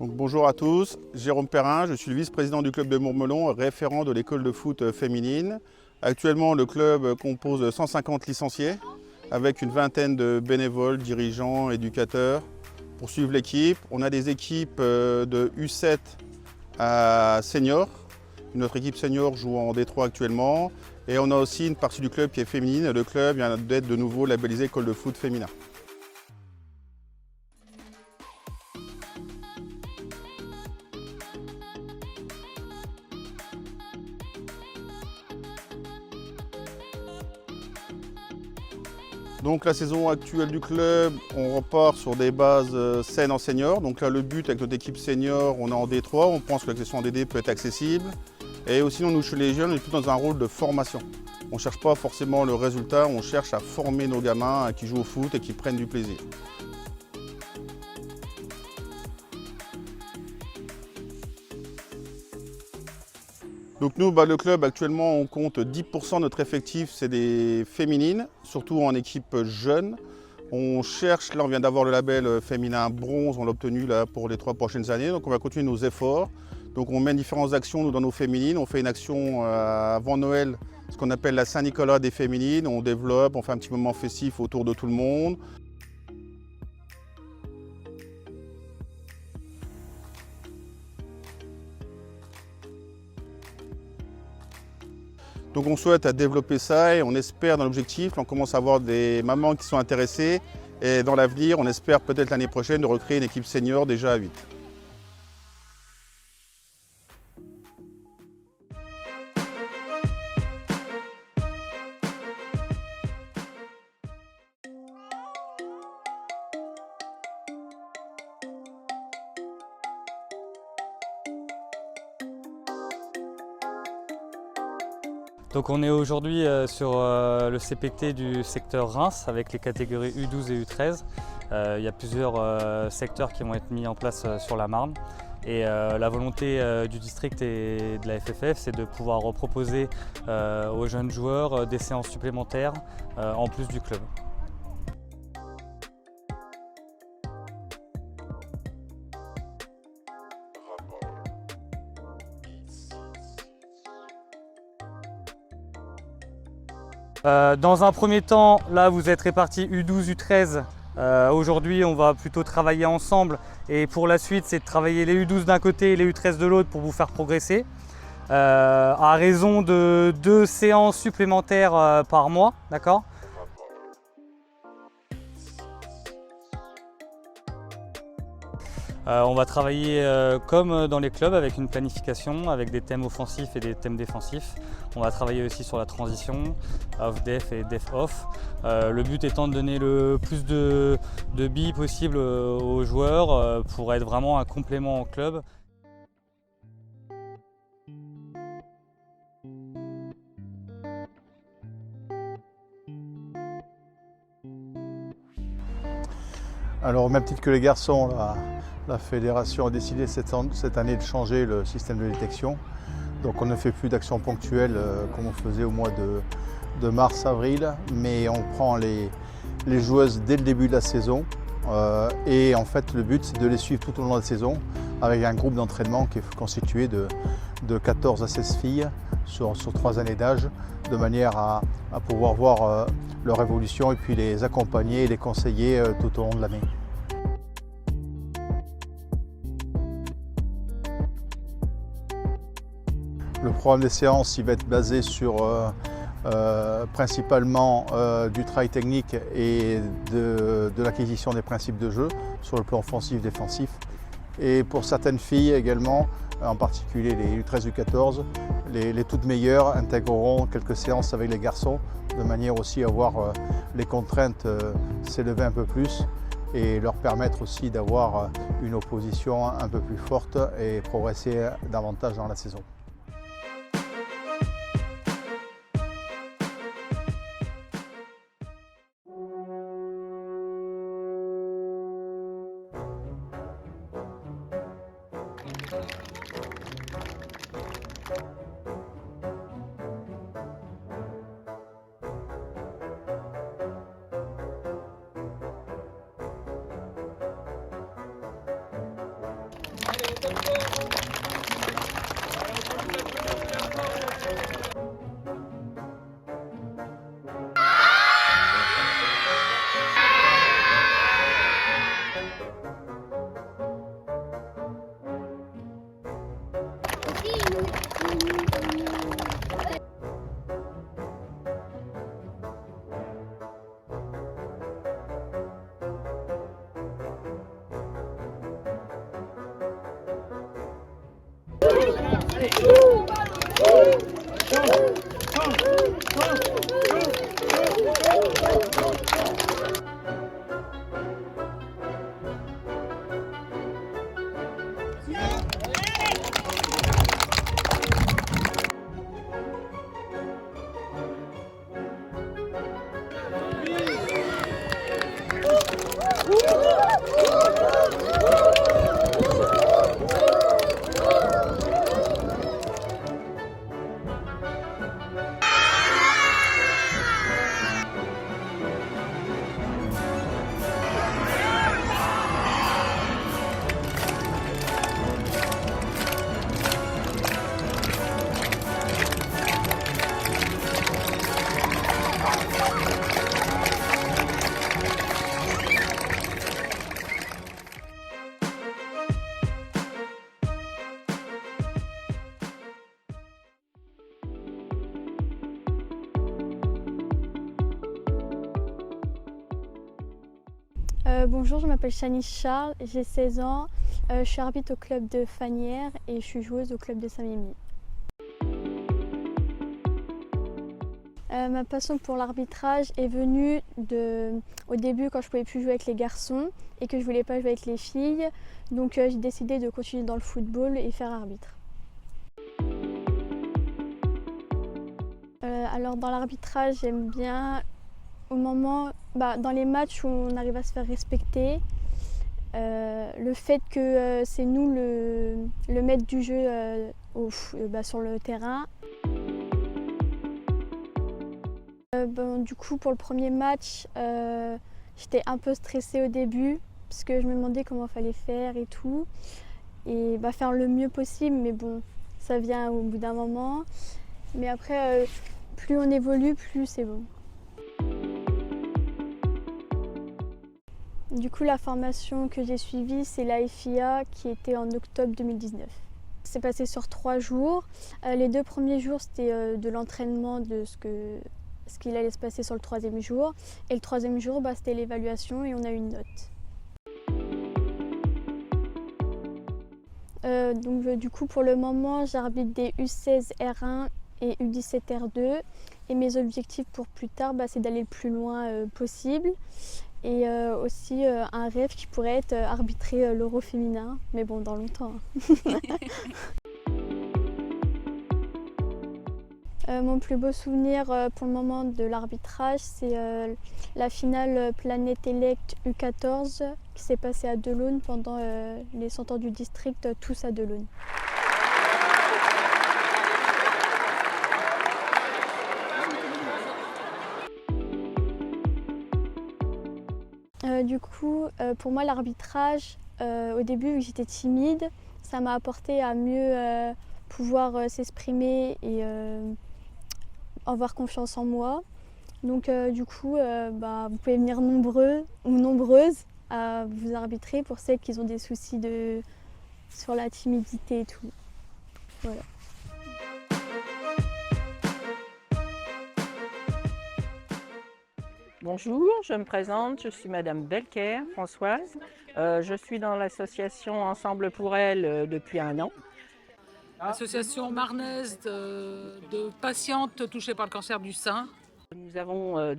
Donc, bonjour à tous, Jérôme Perrin, je suis le vice-président du club de Mourmelon, référent de l'école de foot féminine. Actuellement, le club compose 150 licenciés avec une vingtaine de bénévoles, dirigeants, éducateurs pour suivre l'équipe. On a des équipes de U7 à senior. Notre équipe senior joue en D3 actuellement. Et on a aussi une partie du club qui est féminine. Le club vient d'être de nouveau labellisé école de foot féminin. Donc la saison actuelle du club, on repart sur des bases saines en senior. Donc là le but avec notre équipe senior, on est en D3, on pense que la session en DD peut être accessible. Et aussi nous chez les jeunes, on est plutôt dans un rôle de formation. On ne cherche pas forcément le résultat, on cherche à former nos gamins qui jouent au foot et qui prennent du plaisir. Donc nous, le club actuellement, on compte 10% de notre effectif, c'est des féminines, surtout en équipe jeune. On cherche, là on vient d'avoir le label féminin bronze, on l'a obtenu là pour les 3 prochaines années, donc on va continuer nos efforts. Donc on mène différentes actions nous, dans nos féminines, on fait une action avant Noël, ce qu'on appelle la Saint-Nicolas des féminines, on développe, on fait un petit moment festif autour de tout le monde. Donc on souhaite développer ça et on espère dans l'objectif, on commence à avoir des mamans qui sont intéressées et dans l'avenir, on espère peut-être l'année prochaine de recréer une équipe senior déjà à 8. Donc on est aujourd'hui sur le CPT du secteur Reims avec les catégories U12 et U13. Il y a plusieurs secteurs qui vont être mis en place sur la Marne. Et la volonté du district et de la FFF, c'est de pouvoir proposer aux jeunes joueurs des séances supplémentaires en plus du club. Dans un premier temps, là vous êtes répartis U12, U13. Aujourd'hui on va plutôt travailler ensemble et pour la suite c'est de travailler les U12 d'un côté et les U13 de l'autre pour vous faire progresser. À raison de 2 séances supplémentaires par mois, d'accord ? On va travailler comme dans les clubs avec une planification, avec des thèmes offensifs et des thèmes défensifs. On va travailler aussi sur la transition, off-def et def-off. Le but étant de donner le plus de billes possible aux joueurs pour être vraiment un complément au club. Alors au même titre que les garçons, la fédération a décidé cette année de changer le système de détection. Donc on ne fait plus d'actions ponctuelles comme on faisait au mois de mars-avril, mais on prend les joueuses dès le début de la saison. Et en fait le but c'est de les suivre tout au long de la saison avec un groupe d'entraînement qui est constitué de 14 à 16 filles sur 3 années d'âge, de manière à pouvoir voir leur évolution et puis les accompagner et les conseiller tout au long de l'année. Le programme des séances il va être basé sur principalement du travail technique et de l'acquisition des principes de jeu sur le plan offensif-défensif. Et pour certaines filles également, en particulier les U13, U14, les toutes meilleures intégreront quelques séances avec les garçons de manière aussi à voir les contraintes s'élever un peu plus et leur permettre aussi d'avoir une opposition un peu plus forte et progresser davantage dans la saison. Bonjour, je m'appelle Shanice Charles, j'ai 16 ans, je suis arbitre au club de Fanières et je suis joueuse au club de Saint-Mémy. Ma passion pour l'arbitrage est venue au début quand je ne pouvais plus jouer avec les garçons et que je ne voulais pas jouer avec les filles, donc j'ai décidé de continuer dans le football et faire arbitre. Alors dans l'arbitrage, j'aime bien dans les matchs où on arrive à se faire respecter, le fait que c'est nous le maître du jeu sur le terrain. Du coup, pour le premier match, j'étais un peu stressée au début parce que je me demandais comment il fallait faire et tout. Et faire le mieux possible, mais bon, ça vient au bout d'un moment. Mais après, plus on évolue, plus c'est bon. Du coup, la formation que j'ai suivie, c'est la FIA qui était en octobre 2019. C'est passé sur 3 jours. Les 2 premiers jours, c'était de l'entraînement de ce qu'il allait se passer sur le 3e jour. Et le 3e jour, c'était l'évaluation et on a eu une note. Du coup, pour le moment, j'arbitre des U16 R1 et U17 R2. Et mes objectifs pour plus tard, c'est d'aller le plus loin possible. Et aussi un rêve qui pourrait être arbitrer l'Euro féminin, mais bon, dans longtemps. Mon plus beau souvenir pour le moment de l'arbitrage, c'est la finale Planète Elect U14 qui s'est passée à Delaune pendant les 100 ans du district, tous à Delaune. Pour moi, l'arbitrage, au début, vu que j'étais timide, ça m'a apporté à mieux pouvoir s'exprimer et avoir confiance en moi. Donc, vous pouvez venir nombreux ou nombreuses à vous arbitrer pour celles qui ont des soucis sur la timidité et tout. Voilà. Bonjour, je me présente, je suis Madame Belker, Françoise. Je suis dans l'association Ensemble pour elle depuis 1 an. Association marnaise de patientes touchées par le cancer du sein. Nous avons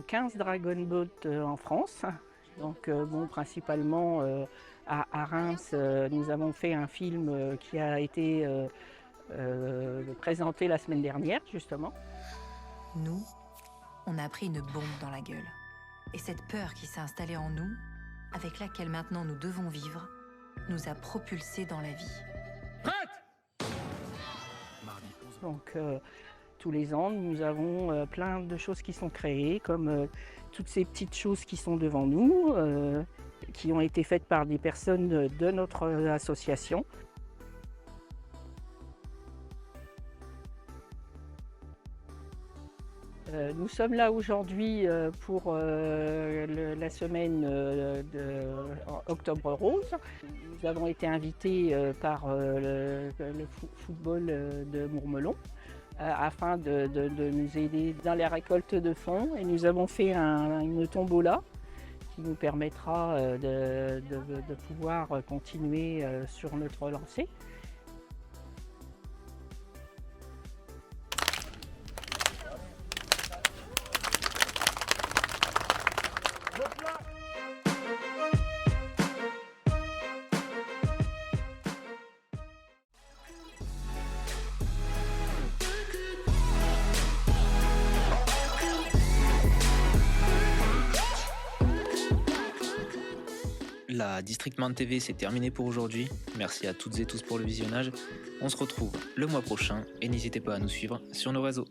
15 Dragon Boat en France. Donc, principalement à Reims, nous avons fait un film qui a été présenté la semaine dernière, justement. Nous, on a pris une bombe dans la gueule. Et cette peur qui s'est installée en nous, avec laquelle maintenant nous devons vivre, nous a propulsés dans la vie. Donc, tous les ans, nous avons plein de choses qui sont créées, comme toutes ces petites choses qui sont devant nous. qui ont été faites par des personnes de notre association. Nous sommes là aujourd'hui pour la semaine de Octobre Rose. Nous avons été invités par le football de Mourmelon afin de nous aider dans la récolte de fonds. Et nous avons fait une tombola qui nous permettra de pouvoir continuer sur notre lancée. La District Marne TV, c'est terminé pour aujourd'hui. Merci à toutes et tous pour le visionnage. On se retrouve le mois prochain et n'hésitez pas à nous suivre sur nos réseaux.